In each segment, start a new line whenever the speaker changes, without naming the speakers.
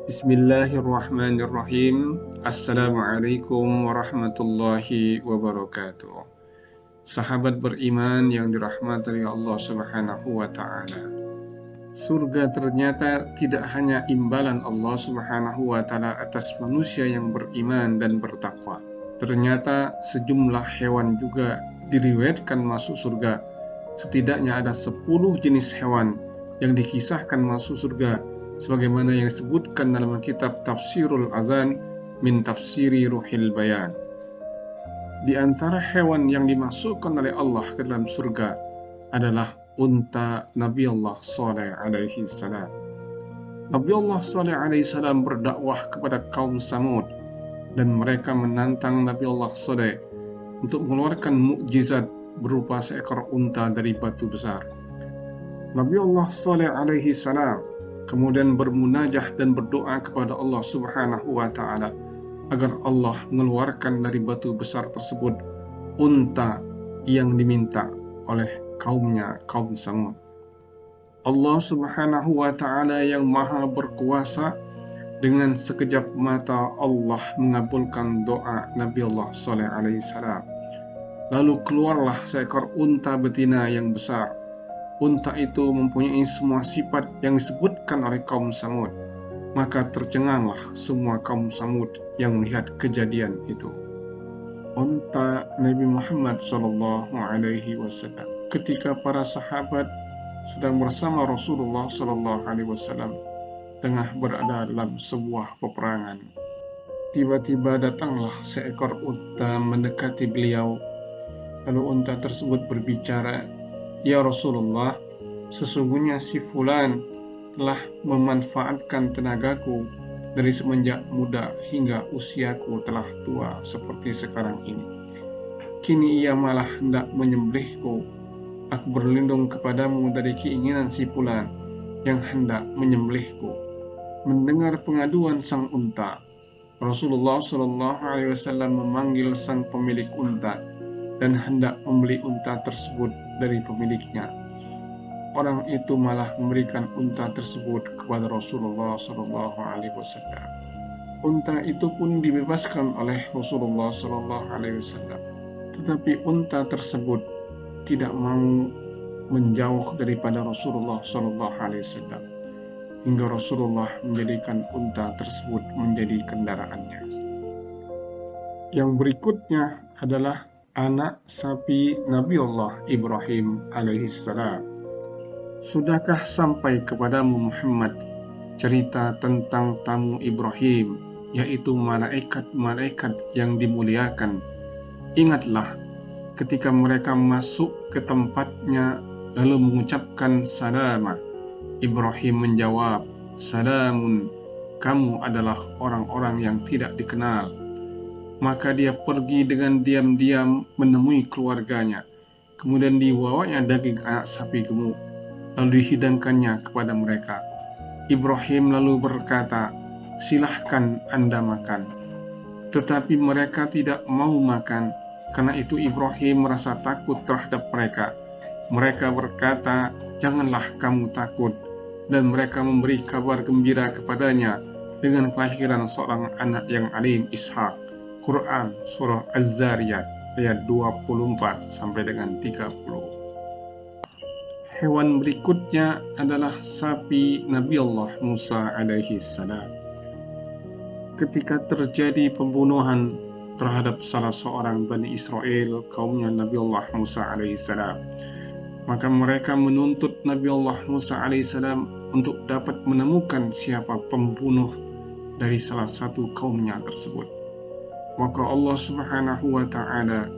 Bismillahirrahmanirrahim. Assalamualaikum warahmatullahi wabarakatuh. Sahabat beriman yang dirahmati oleh Allah Subhanahu wa Ta'ala. Surga ternyata tidak hanya imbalan Allah Subhanahu wa Ta'ala atas manusia yang beriman dan bertakwa. Ternyata sejumlah hewan juga diriwayatkan masuk surga. Setidaknya ada 10 jenis hewan yang dikisahkan masuk surga, sebagaimana yang disebutkan dalam kitab Tafsirul Azan min Tafsiri Ruhil Bayan. Di antara hewan yang dimasukkan oleh Allah ke dalam surga adalah unta Nabi Allah Saleh alaihi salam. Nabi Allah Saleh alaihi salam berdakwah kepada kaum Samud, dan mereka menantang Nabi Allah Saleh untuk mengeluarkan mukjizat berupa seekor unta dari batu besar. Nabi Allah Saleh alaihi salam kemudian bermunajah dan berdoa kepada Allah Subhanahu wa Ta'ala agar Allah mengeluarkan dari batu besar tersebut unta yang diminta oleh kaumnya, kaum Samud. Allah Subhanahu wa Ta'ala yang maha berkuasa, dengan sekejap mata Allah mengabulkan doa Nabi Allah Saleh alaihi salam. Lalu keluarlah seekor unta betina yang besar. Unta itu mempunyai semua sifat yang disebutkan oleh kaum Samud. Maka tercenganglah semua kaum Samud yang melihat kejadian itu. Unta Nabi Muhammad SAW. Ketika para sahabat sedang bersama Rasulullah SAW tengah berada dalam sebuah peperangan, tiba-tiba datanglah seekor unta mendekati beliau. Lalu unta tersebut berbicara, "Ya Rasulullah, sesungguhnya si fulan telah memanfaatkan tenagaku dari semenjak muda hingga usiaku telah tua seperti sekarang ini. Kini ia malah hendak menyembelihku. Aku berlindung kepadamu dari keinginan si fulan yang hendak menyembelihku." Mendengar pengaduan sang unta, Rasulullah SAW memanggil sang pemilik unta dan hendak membeli unta tersebut dari pemiliknya. Orang itu malah memberikan unta tersebut kepada Rasulullah SAW. Unta itu pun dibebaskan oleh Rasulullah SAW. Tetapi unta tersebut tidak mau menjauh daripada Rasulullah SAW, hingga Rasulullah menjadikan unta tersebut menjadi kendaraannya. Yang berikutnya adalah anak sapi Nabi Allah Ibrahim alaihissalam. Sudahkah sampai kepadamu Muhammad cerita tentang tamu Ibrahim, yaitu malaikat-malaikat yang dimuliakan? Ingatlah ketika mereka masuk ke tempatnya lalu mengucapkan salamah. Ibrahim menjawab, "Salamun, kamu adalah orang-orang yang tidak dikenal." Maka dia pergi dengan diam-diam menemui keluarganya. Kemudian dibawanya daging anak sapi gemuk, lalu dihidangkannya kepada mereka. Ibrahim lalu berkata, "Silahkan Anda makan." Tetapi mereka tidak mau makan. Karena itu Ibrahim merasa takut terhadap mereka. Mereka berkata, "Janganlah kamu takut." Dan mereka memberi kabar gembira kepadanya dengan kelahiran seorang anak yang alim, Ishak. Quran Surah Az-Zariyat ayat 24 sampai dengan 30. Hewan berikutnya adalah sapi Nabi Allah Musa alaihi salam. Ketika terjadi pembunuhan terhadap salah seorang Bani Israel, kaumnya Nabi Allah Musa alaihi salam, maka mereka menuntut Nabi Allah Musa alaihi salam untuk dapat menemukan siapa pembunuh dari salah satu kaumnya tersebut. Maka Allah Subhanahu wa Ta'ala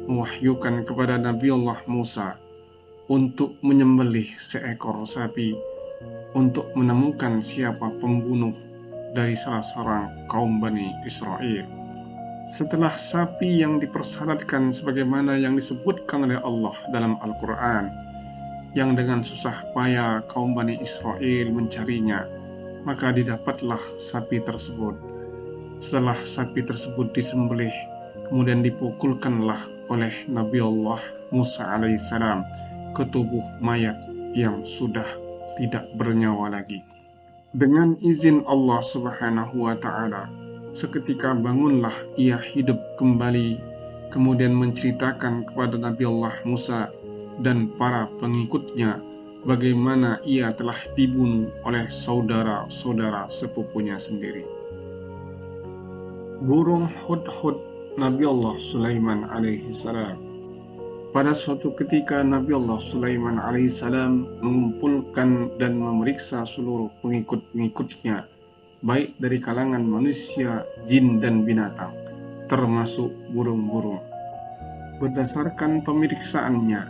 mewahyukan kepada Nabi Allah Musa untuk menyembelih seekor sapi untuk menemukan siapa pembunuh dari salah seorang kaum Bani Israel. Setelah sapi yang dipersyaratkan sebagaimana yang disebutkan oleh Allah dalam Al-Quran, yang dengan susah payah kaum Bani Israel mencarinya, maka didapatlah sapi tersebut. Setelah sapi tersebut disembelih, kemudian dipukulkanlah oleh Nabi Allah Musa alaihissalam ke tubuh mayat yang sudah tidak bernyawa lagi. Dengan izin Allah Subhanahu wa Ta'ala, seketika bangunlah ia hidup kembali, kemudian menceritakan kepada Nabi Allah Musa dan para pengikutnya bagaimana ia telah dibunuh oleh saudara-saudara sepupunya sendiri. Burung hudhud Nabi Allah Sulaiman alaihissalam. Pada suatu ketika Nabi Allah Sulaiman alaihissalam mengumpulkan dan memeriksa seluruh pengikut-pengikutnya, baik dari kalangan manusia, jin, dan binatang, termasuk burung-burung. Berdasarkan pemeriksaannya,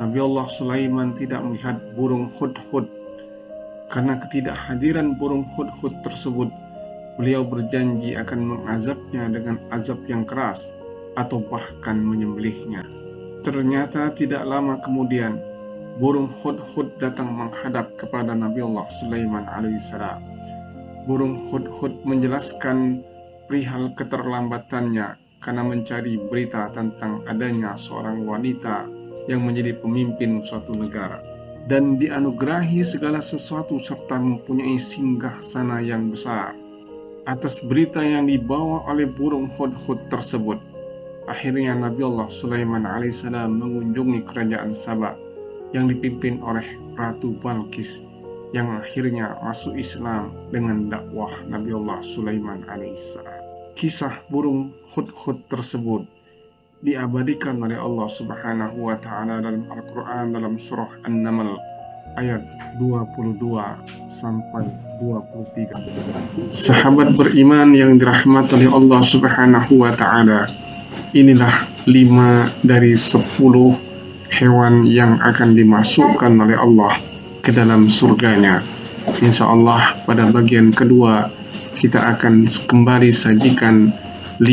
Nabi Allah Sulaiman tidak melihat burung hudhud. Karena ketidakhadiran burung hudhud tersebut, beliau berjanji akan mengazabnya dengan azab yang keras atau bahkan menyembelihnya. Ternyata tidak lama kemudian, burung hudhud datang menghadap kepada Nabi Allah Sulaiman alaihissalam. Burung hudhud menjelaskan perihal keterlambatannya karena mencari berita tentang adanya seorang wanita yang menjadi pemimpin suatu negara dan dianugerahi segala sesuatu serta mempunyai singgasana yang besar. Atas berita yang dibawa oleh burung hudhud tersebut, akhirnya Nabi Allah Sulaiman alaihissalam mengunjungi kerajaan Sabah yang dipimpin oleh Ratu Balqis, yang akhirnya masuk Islam dengan dakwah Nabi Allah Sulaiman alaihissalam. Kisah burung hudhud tersebut diabadikan oleh Allah Subhanahu wa Ta'ala dalam Al-Quran dalam surah An-Naml ayat 22 sampai 23. Sahabat beriman yang dirahmati oleh Allah Subhanahu wa Ta'ala, inilah 5 dari 10 hewan yang akan dimasukkan oleh Allah ke dalam surganya. Insya Allah pada bagian kedua kita akan kembali sajikan 5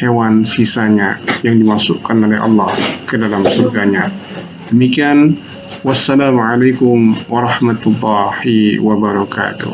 hewan sisanya yang dimasukkan oleh Allah ke dalam surganya. Demikian, wassalamualaikum warahmatullahi wabarakatuh.